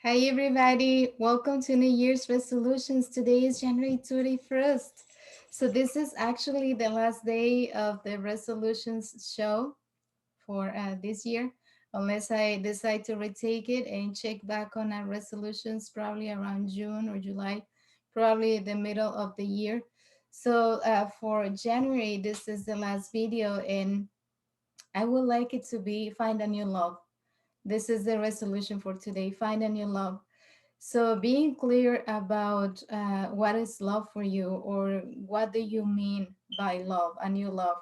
Hi, everybody. Welcome to New Year's resolutions. Today is January 21st. So, this is actually the last day of the resolutions show for this year, unless I decide to retake it and check back on our resolutions probably around June or July, probably the middle of the year. So, for January, this is the last video, and I would like it to be find a new love. This is the resolution for today, find a new love. So being clear about what is love for you, or what do you mean by love, a new love.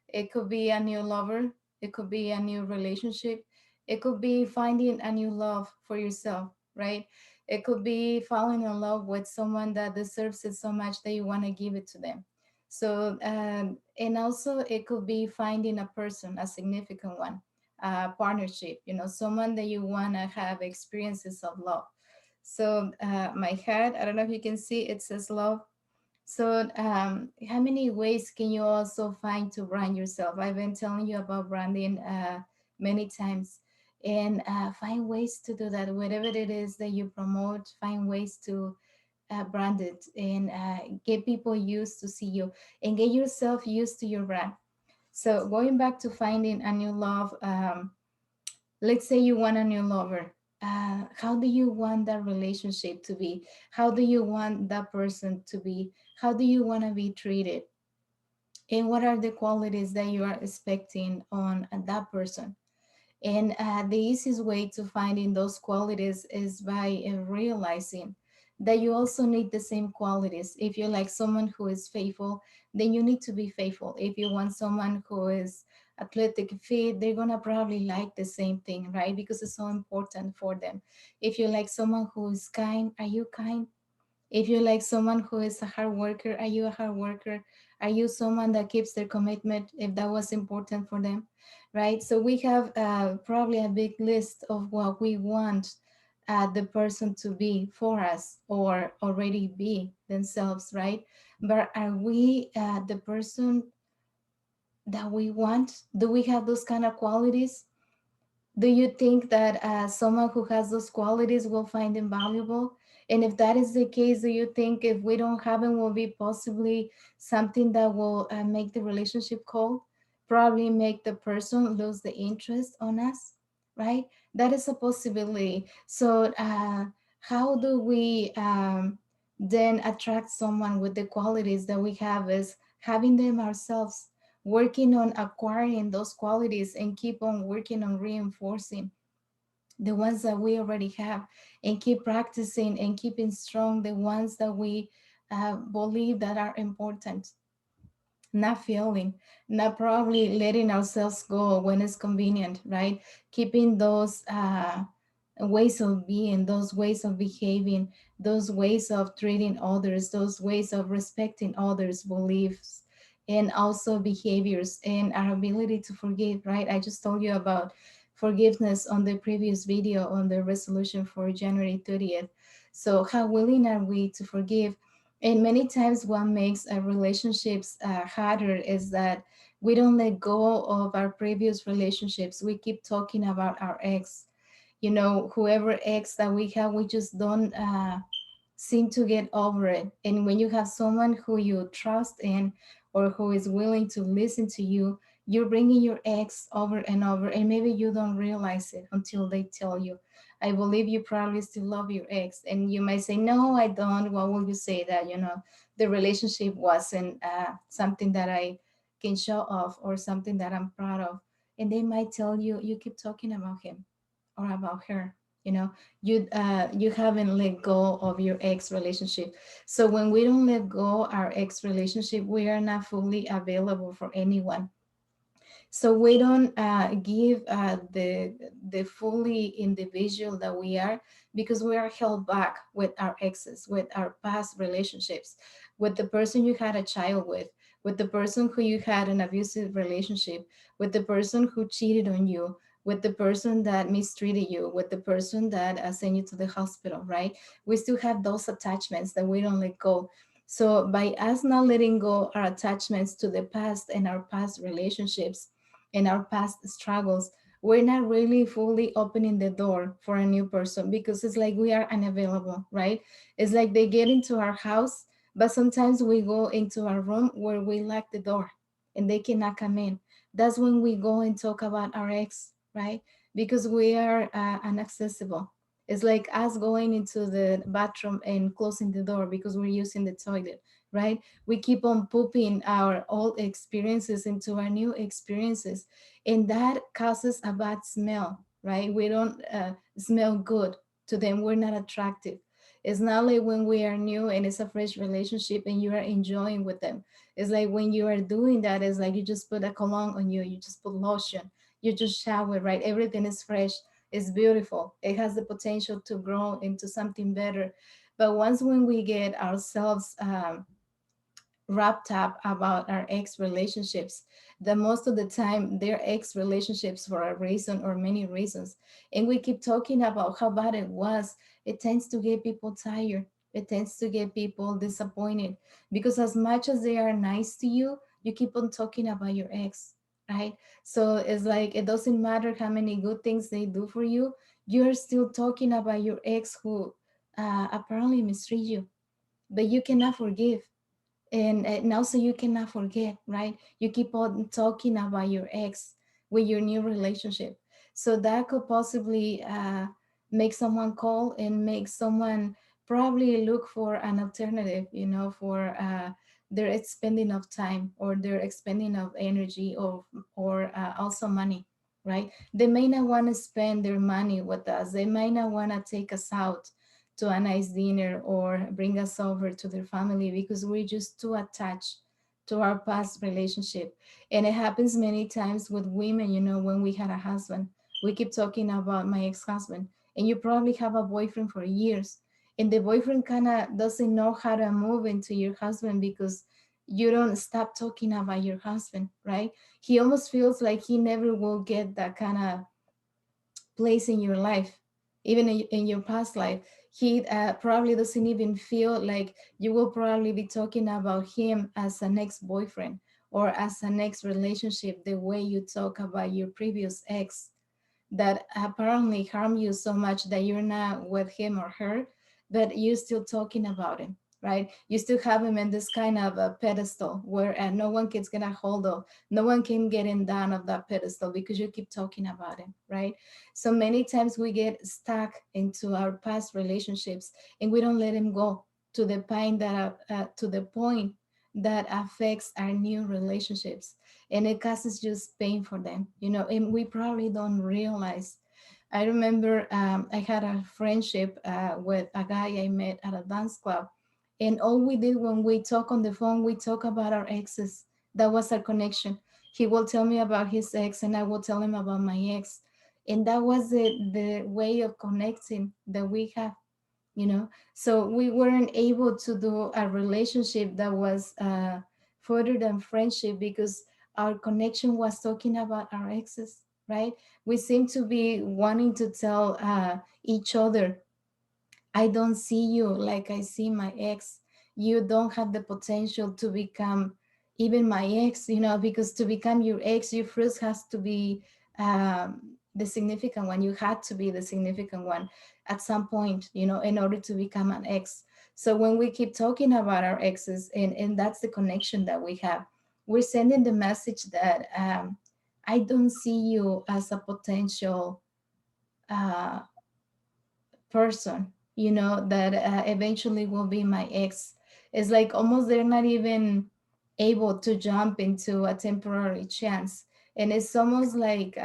It could be a new lover, it could be a new relationship, it could be finding a new love for yourself, right? It could be falling in love with someone that deserves it so much that you want to give it to them. So, and also it could be finding a person, a significant one, a partnership, someone that you want to have experiences of love. So my head, I don't know if you can see, it says love. So how many ways can you also find to brand yourself? I've been telling you about branding many times, and find ways to do that. Whatever it is that you promote, find ways to brand it and get people used to see you and get yourself used to your brand. So going back to finding a new love, let's say you want a new lover. How do you want that relationship to be? How do you want that person to be? How do you want to be treated? And what are the qualities that you are expecting on that person? And the easiest way to finding those qualities is by realizing that you also need the same qualities. If you like someone who is faithful, then you need to be faithful. If you want someone who is athletic fit, they're gonna probably like the same thing, right? Because it's so important for them. If you like someone who is kind, are you kind? If you like someone who is a hard worker, are you a hard worker? Are you someone that keeps their commitment if that was important for them? Right? So we have probably a big list of what we want the person to be for us or already be themselves, right? But are we the person that we want? Do we have those kind of qualities? Do you think that someone who has those qualities will find them valuable? And if that is the case, do you think if we don't have them, will be possibly something that will make the relationship cold? Probably make the person lose the interest on us, right? That is a possibility. So, how do we then attract someone with the qualities that we have? Is having them ourselves, working on acquiring those qualities and keep on working on reinforcing the ones that we already have, and keep practicing and keeping strong the ones that we believe that are important, not feeling, not probably letting ourselves go when it's convenient, right? Keeping those ways of being, those ways of behaving, those ways of treating others, those ways of respecting others' beliefs, and also behaviors and our ability to forgive, right? I just told you about forgiveness on the previous video on the resolution for January 30th. So, how willing are we to forgive? And many times, what makes relationships harder is that we don't let go of our previous relationships. We keep talking about our ex, whoever ex that we have, we just don't seem to get over it. And when you have someone who you trust in, or who is willing to listen to you, you're bringing your ex over and over, and maybe you don't realize it until they tell you. I believe you probably still love your ex, and you might say, no, I don't. Why will you say that? The relationship wasn't something that I can show off, or something that I'm proud of. And they might tell you, you keep talking about him or about her. You haven't let go of your ex relationship. So when we don't let go our ex relationship, we are not fully available for anyone. So we don't give the fully individual that we are, because we are held back with our exes, with our past relationships, with the person you had a child with the person who you had an abusive relationship, with the person who cheated on you, with the person that mistreated you, with the person that sent you to the hospital, right? We still have those attachments that we don't let go. So by us not letting go our attachments to the past and our past relationships and our past struggles, we're not really fully opening the door for a new person because it's like we are unavailable, right? It's like they get into our house, but sometimes we go into our room where we lock the door and they cannot come in. That's when we go and talk about our ex, right? Because we are inaccessible. It's like us going into the bathroom and closing the door because we're using the toilet, right? We keep on pooping our old experiences into our new experiences, and that causes a bad smell, right? We don't smell good to them. We're not attractive. It's not like when we are new and it's a fresh relationship and you are enjoying with them. It's like when you are doing that, it's like you just put a cologne on you, you just put lotion, you just shower, right? Everything is fresh, it's beautiful, it has the potential to grow into something better. But once when we get ourselves wrapped up about our ex relationships, that most of the time they're ex relationships for a reason or many reasons, and we keep talking about how bad it was, it tends to get people tired, it tends to get people disappointed, because as much as they are nice to you, you keep on talking about your ex, right? So it's like it doesn't matter how many good things they do for you, you're still talking about your ex who apparently mistreat you, but you cannot forgive. And also you cannot forget, right? You keep on talking about your ex with your new relationship, so that could possibly make someone call and make someone probably look for an alternative, for their expending of time or their expending of energy, or also money, right? They may not want to spend their money with us, they might not want to take us out to a nice dinner or bring us over to their family because we're just too attached to our past relationship. And it happens many times with women, when we had a husband, we keep talking about my ex-husband, and you probably have a boyfriend for years, and the boyfriend kind of doesn't know how to move into your husband because you don't stop talking about your husband, right? He almost feels like he never will get that kind of place in your life, even in your past life. He probably doesn't even feel like you will probably be talking about him as an ex-boyfriend or as an ex-relationship the way you talk about your previous ex, that apparently harm you so much that you're not with him or her, but you're still talking about him, right? You still have him in this kind of a pedestal where no one can get a hold of, no one can get him down of that pedestal because you keep talking about him, right? So many times we get stuck into our past relationships and we don't let him go to the point that affects our new relationships, and it causes just pain for them, and we probably don't realize. I remember I had a friendship with a guy I met at a dance club, and all we did when we talk on the phone, we talk about our exes. That was our connection. He will tell me about his ex, and I will tell him about my ex, and that was the way of connecting that we have, so we weren't able to do a relationship that was further than friendship because our connection was talking about our exes, right? We seem to be wanting to tell each other, I don't see you like I see my ex. You don't have the potential to become even my ex, because to become your ex, you first has to be the significant one. You had to be the significant one at some point, in order to become an ex. So when we keep talking about our exes, and that's the connection that we have, we're sending the message that I don't see you as a potential uh, person, that eventually will be my ex. It's like almost they're not even able to jump into a temporary chance. And it's almost like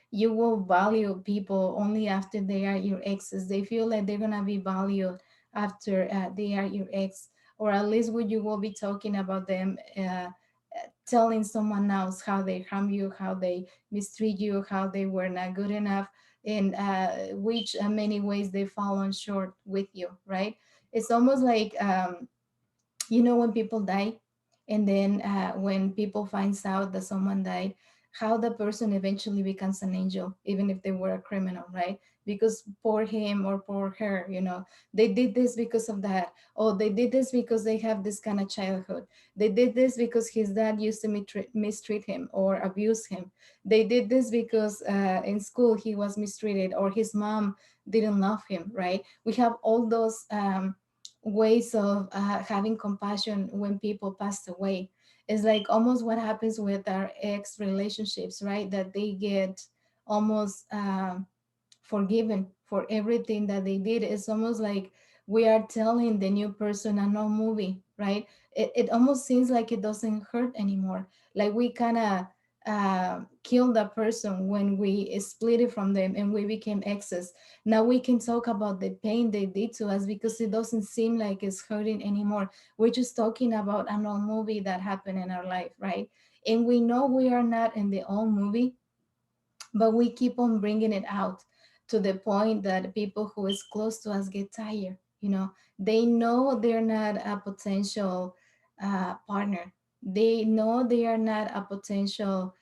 you will value people only after they are your exes. They feel like they're going to be valued after they are your ex, or at least when you will be talking about them. Telling someone else how they harm you, how they mistreat you, how they were not good enough, in which many ways they fall on short with you, right? It's almost like when people die, and then when people finds out that someone died, how the person eventually becomes an angel, even if they were a criminal, right? Because poor him or poor her, they did this because of that. Oh, they did this because they have this kind of childhood. They did this because his dad used to mistreat him or abuse him. They did this because in school he was mistreated, or his mom didn't love him, right? We have all those ways of having compassion when people passed away. It's like almost what happens with our ex relationships, right? That they get almost forgiven for everything that they did. It's almost like we are telling the new person a no movie, right? It almost seems like it doesn't hurt anymore. Like we kind of killed that person when we split it from them and we became exes. Now we can talk about the pain they did to us because it doesn't seem like it's hurting anymore. We're just talking about an old movie that happened in our life, right? And we know we are not in the old movie, but we keep on bringing it out to the point that people who is close to us get tired. They know they're not a potential partner. They know they are not a potential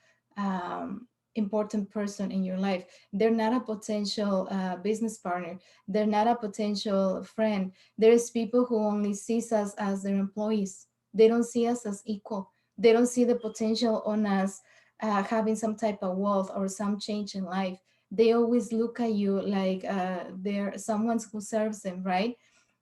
important person in your life. They're not a potential business partner. They're not a potential friend. There's people who only sees us as their employees. They don't see us as equal. They don't see the potential on us having some type of wealth or some change in life. They always look at you like they're someone who serves them, right?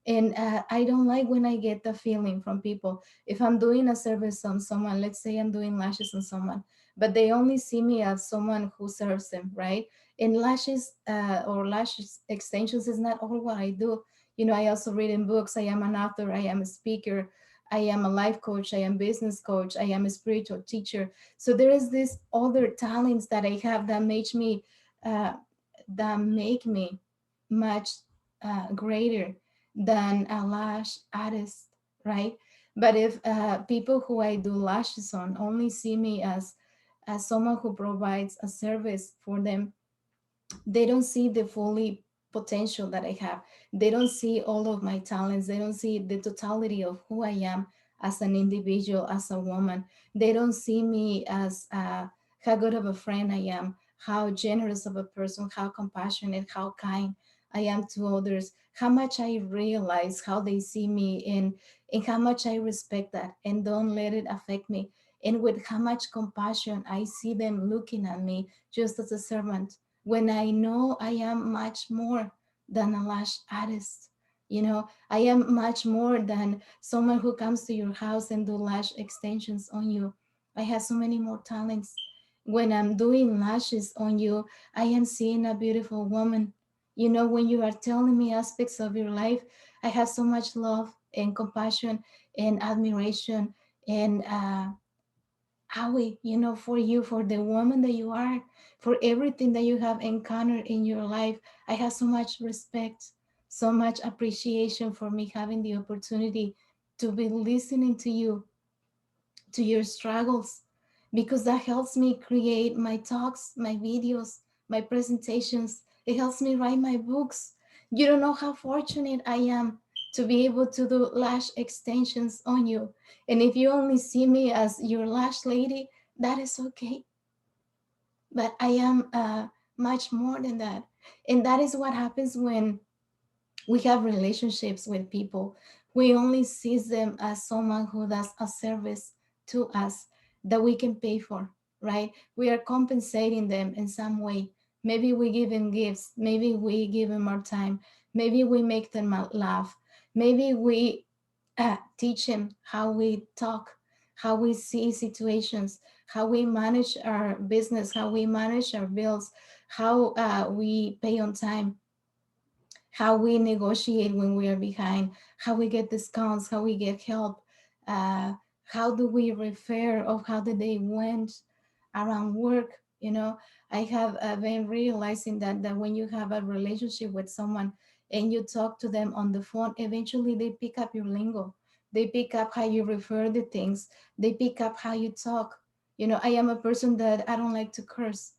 And I don't like when I get the feeling from people. If I'm doing a service on someone, let's say I'm doing lashes on someone, but they only see me as someone who serves them, right? And lashes or lashes extensions is not all what I do. I also read in books. I am an author. I am a speaker. I am a life coach. I am business coach. I am a spiritual teacher. So there is this other talents that I have uh, that make me much greater than a lash artist, right? But if people who I do lashes on only see me as someone who provides a service for them, they don't see the fully potential that I have. They don't see all of my talents. They don't see the totality of who I am as an individual, as a woman. They don't see me as how good of a friend I am, how generous of a person, how compassionate, how kind I am to others, how much I realize how they see me, and how much I respect that and don't let it affect me. And with how much compassion I see them looking at me just as a servant, when I know I am much more than a lash artist. I am much more than someone who comes to your house and do lash extensions on you. I have so many more talents. When I'm doing lashes on you, I am seeing a beautiful woman. When you are telling me aspects of your life, I have so much love and compassion and admiration and Howie, for you, for the woman that you are, for everything that you have encountered in your life. I have so much respect, so much appreciation for me having the opportunity to be listening to you, to your struggles, because that helps me create my talks, my videos, my presentations. It helps me write my books. You don't know how fortunate I am to be able to do lash extensions on you. And if you only see me as your lash lady, that is okay. But I am much more than that. And that is what happens when we have relationships with people. We only see them as someone who does a service to us that we can pay for, right? We are compensating them in some way. Maybe we give them gifts, maybe we give them our time, maybe we make them laugh, maybe we teach them how we talk, how we see situations, how we manage our business, how we manage our bills, how we pay on time, how we negotiate when we are behind, how we get discounts, how we get help, uh, how do we refer of how the day went around work. I have been realizing that when you have a relationship with someone and you talk to them on the phone, eventually they pick up your lingo. They pick up how you refer the things. They pick up how you talk. I am a person that I don't like to curse,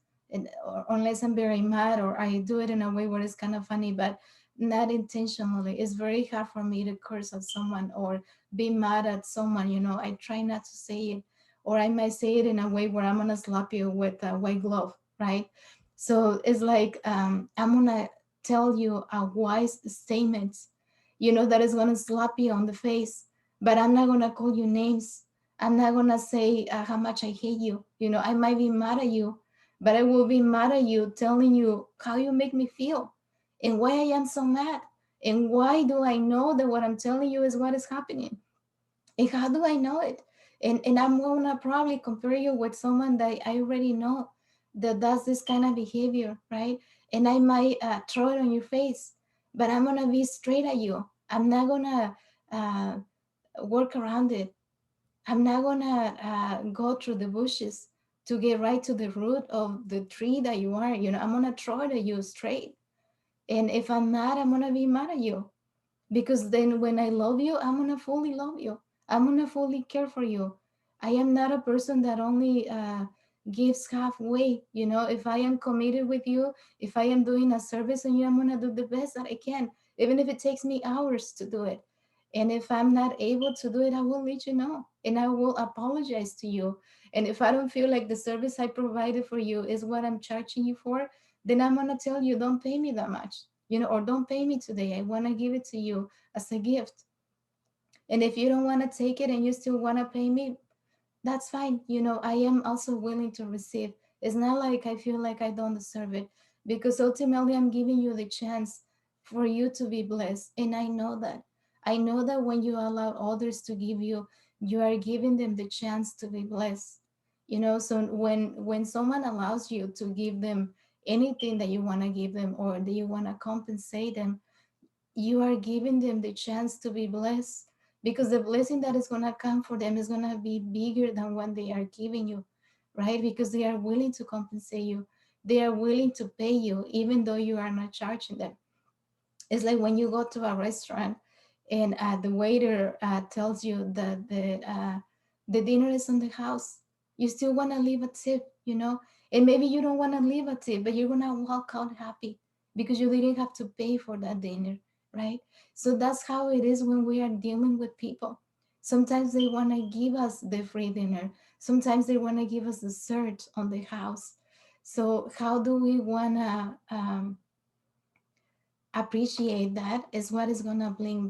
or unless I'm very mad, or I do it in a way where it's kind of funny, but not intentionally. It's very hard for me to curse at someone or be mad at someone. I try not to say it, or I might say it in a way where I'm gonna slap you with a white glove, right? So it's like I'm gonna tell you a wise statement, that is gonna slap you on the face, but I'm not gonna call you names. I'm not gonna say how much I hate you. I might be mad at you, but I will be mad at you telling you how you make me feel and why I am so mad and why do I know that what I'm telling you is what is happening and how do I know it? And I'm gonna probably compare you with someone that I already know that does this kind of behavior, right? And I might throw it on your face, but I'm gonna be straight at you. I'm not gonna uh, work around it. I'm not gonna go through the bushes to get right to the root of the tree that you are. I'm gonna throw it at you straight. And if I'm mad, I'm gonna be mad at you because then when I love you, I'm gonna fully love you. I'm gonna fully care for you. I am not a person that only gives halfway. If I am committed with you, if I am doing a service on you, I'm gonna do the best that I can, even if it takes me hours to do it. And if I'm not able to do it, I will let you know and I will apologize to you. And if I don't feel like the service I provided for you is what I'm charging you for, then I'm gonna tell you, don't pay me that much, or don't pay me today. I wanna give it to you as a gift. And if you don't wanna take it and you still wanna pay me, that's fine. I am also willing to receive. It's not like I feel like I don't deserve it because ultimately I'm giving you the chance for you to be blessed. And I know that. I know that when you allow others to give you, you are giving them the chance to be blessed. So when someone allows you to give them anything that you want to give them or that you want to compensate them, you are giving them the chance to be blessed because the blessing that is going to come for them is going to be bigger than what they are giving you, right? Because they are willing to compensate you, they are willing to pay you even though you are not charging them. It's like when you go to a restaurant and the waiter tells you that the dinner is on the house. You still want to leave a tip, and maybe you don't want to leave a tip, but you're going to walk out happy because you didn't have to pay for that dinner, right? So that's how it is when we are dealing with people. Sometimes they want to give us the free dinner. Sometimes they want to give us dessert on the house. So how do we want to appreciate that is what is going to bring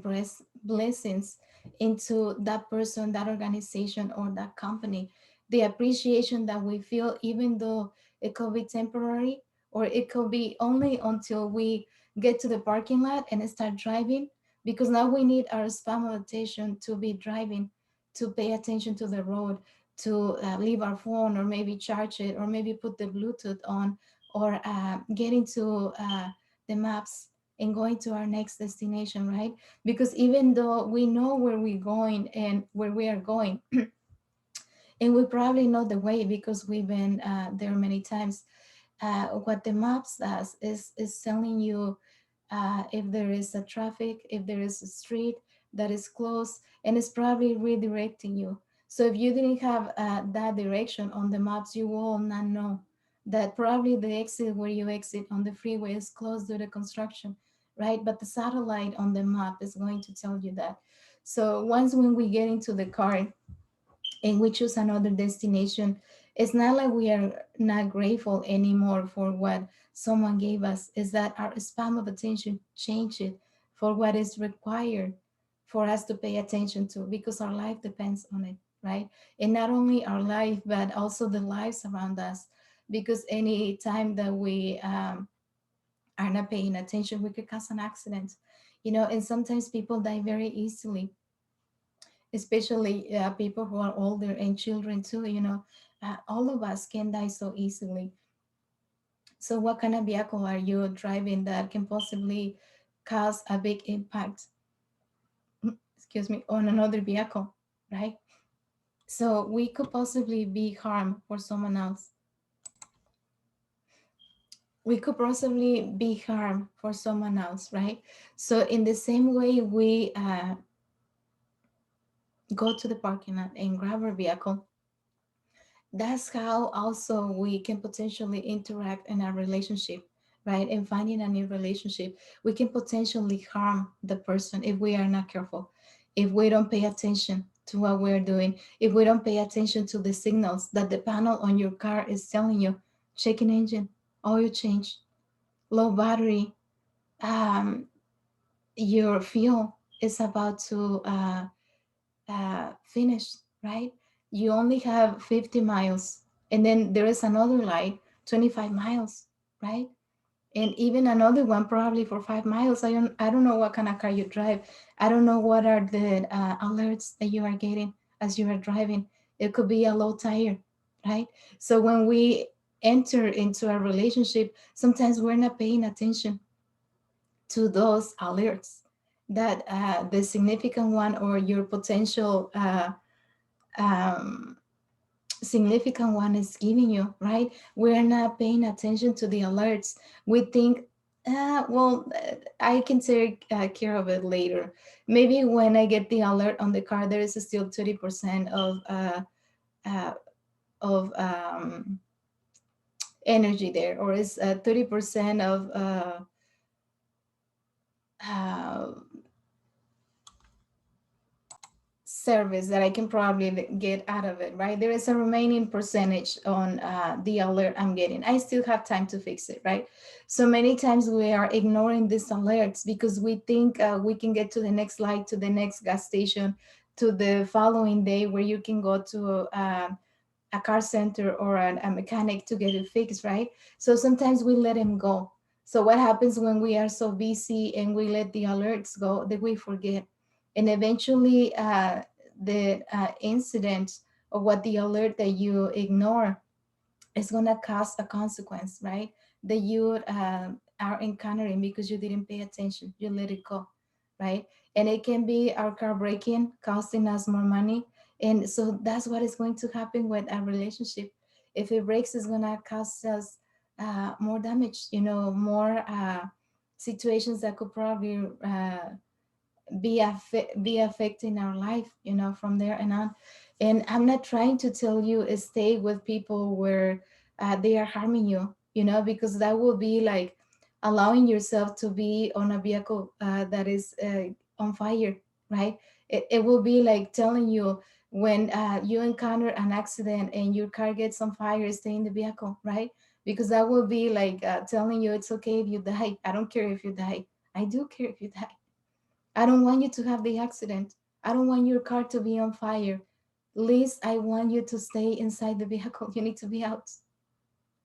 blessings into that person, that organization, or that company. The appreciation that we feel, even though it could be temporary or it could be only until we get to the parking lot and start driving, because now we need our span of attention to be driving, to pay attention to the road, to leave our phone or maybe charge it or maybe put the Bluetooth on or get into the maps and going to our next destination, right? Because even though we know where we're going and where we are going, and we probably know the way because we've been there many times, what the maps does is telling you if there is a traffic, if there is a street that is closed, and it's probably redirecting you. So if you didn't have that direction on the maps, you will not know that probably the exit where you exit on the freeway is closed due to construction, right? But the satellite on the map is going to tell you that. So once when we get into the car and we choose another destination, it's not like we are not grateful anymore for what someone gave us. Is that our span of attention changes for what is required for us to pay attention to because our life depends on it, right? And not only our life, but also the lives around us. Because any time that we are not paying attention, we could cause an accident, and sometimes people die very easily, especially people who are older and children too. All of us can die so easily. So what kind of vehicle are you driving that can possibly cause a big impact, excuse me, on another vehicle, right? So we could possibly be harm for someone else. We could possibly be harm for someone else, right? So in the same way we go to the parking lot and grab our vehicle, that's how also we can potentially interact in our relationship, right? And finding a new relationship, we can potentially harm the person if we are not careful, if we don't pay attention. to what we're doing. If we don't pay attention to the signals that the panel on your car is telling you, shaking engine, oil change, low battery, um, your fuel is about to finish, right? You only have 50 miles, and then there is another light, 25 miles, right? And even another one probably for 5 miles. I don't know what kind of car you drive. I don't know what are the alerts that you are getting as you are driving. It could be a low tire, right? So when we enter into a relationship, sometimes we're not paying attention to those alerts that the significant one or your potential um, significant one is giving you, right? We're not paying attention to the alerts. We think, I can take care of it later. Maybe when I get the alert on the car, there is still 30% uh, of energy there, or is 30% of uh, service that I can probably get out of it, right? There is a remaining percentage on the alert I'm getting. I still have time to fix it, right? So many times we are ignoring these alerts because we think we can get to the next light, to the next gas station, to the following day where you can go to a car center or a mechanic to get it fixed, right? So sometimes we let him go. So what happens when we are so busy and we let the alerts go that we forget? And eventually, the incident or what the alert that you ignore is going to cause a consequence, right? That you are encountering because you didn't pay attention, you let it go, right? And it can be our car breaking, costing us more money. And so that's what is going to happen with a relationship. If it breaks, it's going to cost us more damage, more situations that could probably be affecting our life, from there and on. And I'm not trying to tell you stay with people where they are harming you, because that will be like allowing yourself to be on a vehicle that is on fire, right? It will be like telling you when you encounter an accident and your car gets on fire, stay in the vehicle, right? Because that will be like telling you it's okay if you die. I don't care if you die. I do care if you die. I don't want you to have the accident. I don't want your car to be on fire. Least I want you to stay inside the vehicle. You need to be out,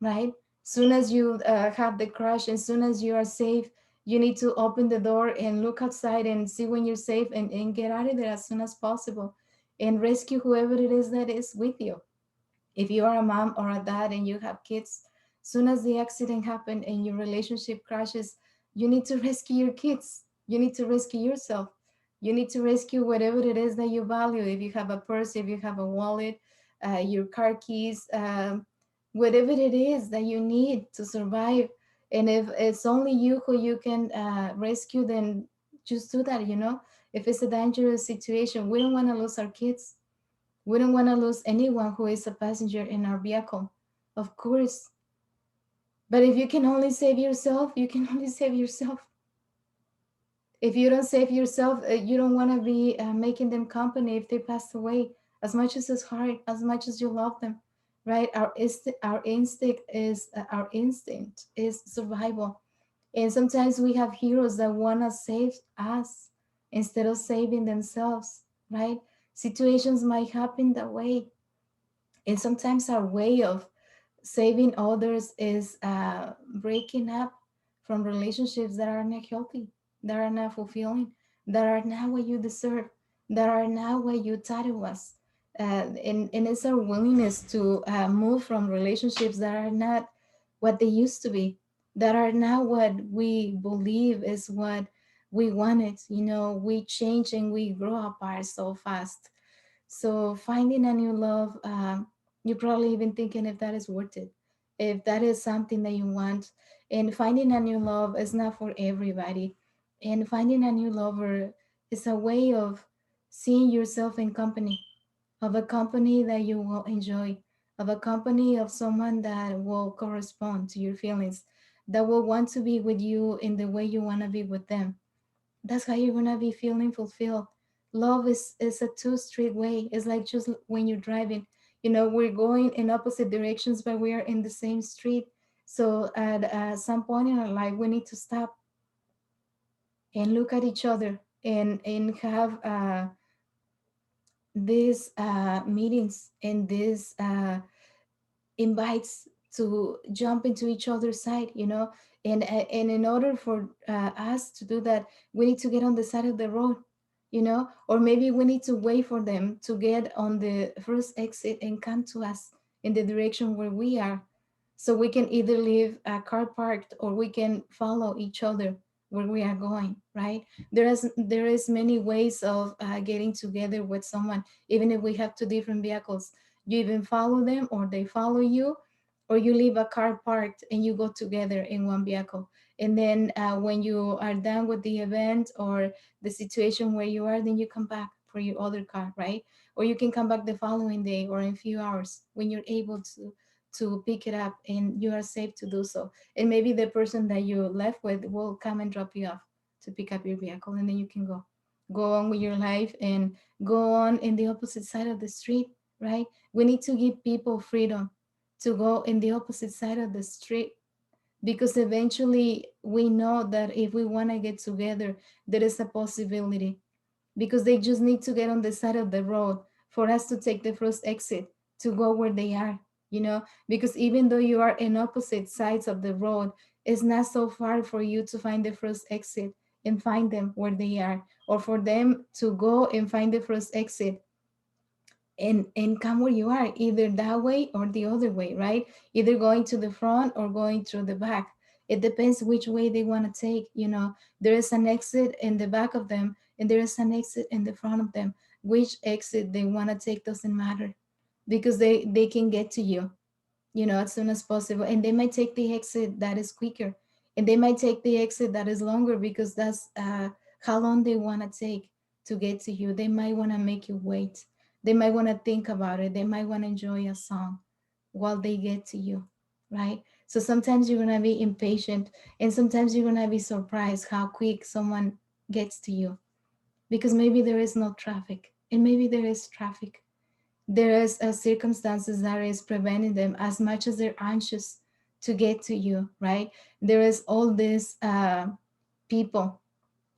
right? Soon as you have the crash, as soon as you are safe, you need to open the door and look outside and see when you're safe, and get out of there as soon as possible and rescue whoever it is that is with you. If you are a mom or a dad and you have kids, soon as the accident happened and your relationship crashes, you need to rescue your kids. You need to rescue yourself. You need to rescue whatever it is that you value. If you have a purse, if you have a wallet, your car keys, whatever it is that you need to survive. And if it's only you who you can rescue, then just do that. If it's a dangerous situation, we don't want to lose our kids. We don't want to lose anyone who is a passenger in our vehicle, of course. But if you can only save yourself, you can only save yourself. If you don't save yourself, you don't want to be making them company if they pass away. As much as it's hard, as much as you love them, right? Our instinct is survival, and sometimes we have heroes that want to save us instead of saving themselves, right? Situations might happen that way, and sometimes our way of saving others is breaking up from relationships that are not healthy, that are not fulfilling, that are not what you deserve, that are not what you thought it was. And it's our willingness to move from relationships that are not what they used to be, that are not what we believe is what we wanted. We change and we grow apart so fast. So finding a new love, you're probably even thinking if that is worth it, if that is something that you want. And finding a new love is not for everybody. And finding a new lover is a way of seeing yourself in company, of a company that you will enjoy, of a company of someone that will correspond to your feelings, that will want to be with you in the way you want to be with them. That's how you're gonna be feeling fulfilled. Love is a two-street way. It's like just when you're driving, we're going in opposite directions, but we are in the same street. So at some point in our life, we need to stop and look at each other and have these meetings and these invites to jump into each other's side, and in order for us to do that, we need to get on the side of the road, or maybe we need to wait for them to get on the first exit and come to us in the direction where we are, so we can either leave a car parked or we can follow each other where we are going, right? There is many ways of getting together with someone, even if we have two different vehicles. You even follow them or they follow you, or you leave a car parked and you go together in one vehicle. And then when you are done with the event or the situation where you are, then you come back for your other car, right? Or you can come back the following day or in a few hours when you're able to pick it up and you are safe to do so. And maybe the person that you left with will come and drop you off to pick up your vehicle, and then you can go on with your life and go on in the opposite side of the street, right? We need to give people freedom to go in the opposite side of the street, because eventually we know that if we want to get together, there is a possibility, because they just need to get on the side of the road for us to take the first exit to go where they are, because even though you are in opposite sides of the road, it's not so far for you to find the first exit and find them where they are, or for them to go and find the first exit and come where you are, either that way or the other way, right? Either going to the front or going through the back. It depends which way they want to take. There is an exit in the back of them and there is an exit in the front of them. Which exit they want to take doesn't matter, because they can get to you, as soon as possible. And they might take the exit that is quicker, and they might take the exit that is longer, because that's how long they want to take to get to you. They might want to make you wait. They might want to think about it. They might want to enjoy a song while they get to you, right? So sometimes you're going to be impatient, and sometimes you're going to be surprised how quick someone gets to you, because maybe there is no traffic, and maybe there is traffic. There is circumstances that is preventing them, as much as they're anxious to get to you, right? There is all these people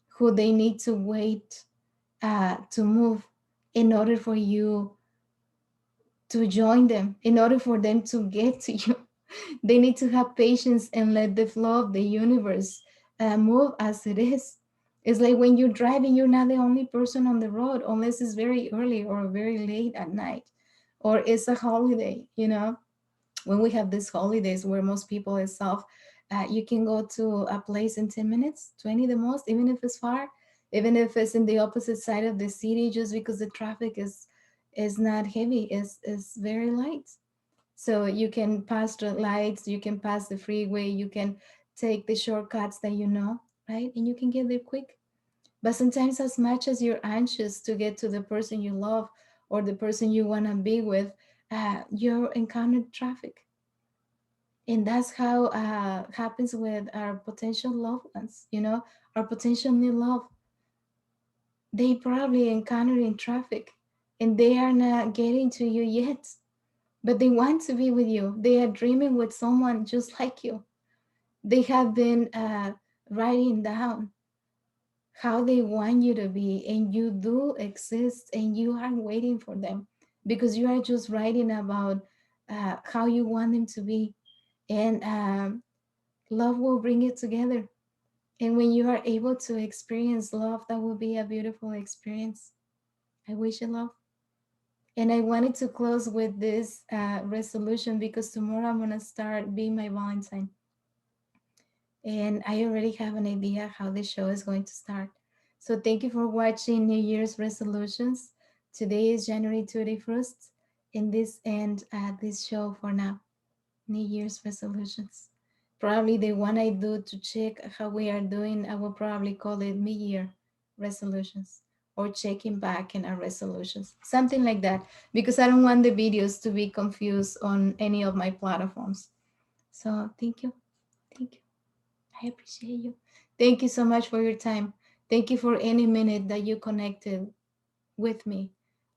who they need to wait to move in order for you to join them, in order for them to get to you. They need to have patience and let the flow of the universe move as it is. It's like when you're driving, you're not the only person on the road, unless it's very early or very late at night, or it's a holiday. When we have these holidays where most people is off, you can go to a place in 10 minutes, 20 the most, even if it's far, even if it's in the opposite side of the city, just because the traffic is not heavy, is very light. So you can pass the lights, you can pass the freeway, you can take the shortcuts that right? And you can get there quick. But sometimes, as much as you're anxious to get to the person you love or the person you want to be with, you encounter traffic. And that's how happens with our potential loved ones, our potential new love. They probably encounter in traffic and they are not getting to you yet, but they want to be with you. They are dreaming with someone just like you. They have been writing down how they want you to be, and you do exist, and you are waiting for them, because you are just writing about how you want them to be. And love will bring it together. And when you are able to experience love, that will be a beautiful experience. I wish you love. And I wanted to close with this resolution, because tomorrow I'm going to start being my Valentine. And I already have an idea how the show is going to start. So thank you for watching New Year's resolutions. Today is January 21st, and this end this show for now. New Year's resolutions. Probably the one I do to check how we are doing, I will probably call it mid-year resolutions, or checking back in our resolutions, something like that, because I don't want the videos to be confused on any of my platforms. So thank you. Thank you. I appreciate you. Thank you so much for your time. Thank you for any minute that you connected with me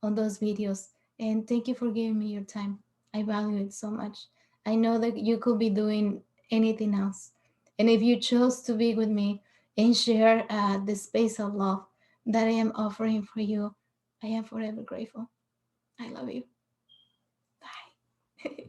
on those videos. And thank you for giving me your time. I value it so much. I know that you could be doing anything else. And if you chose to be with me and share the space of love that I am offering for you, I am forever grateful. I love you. Bye.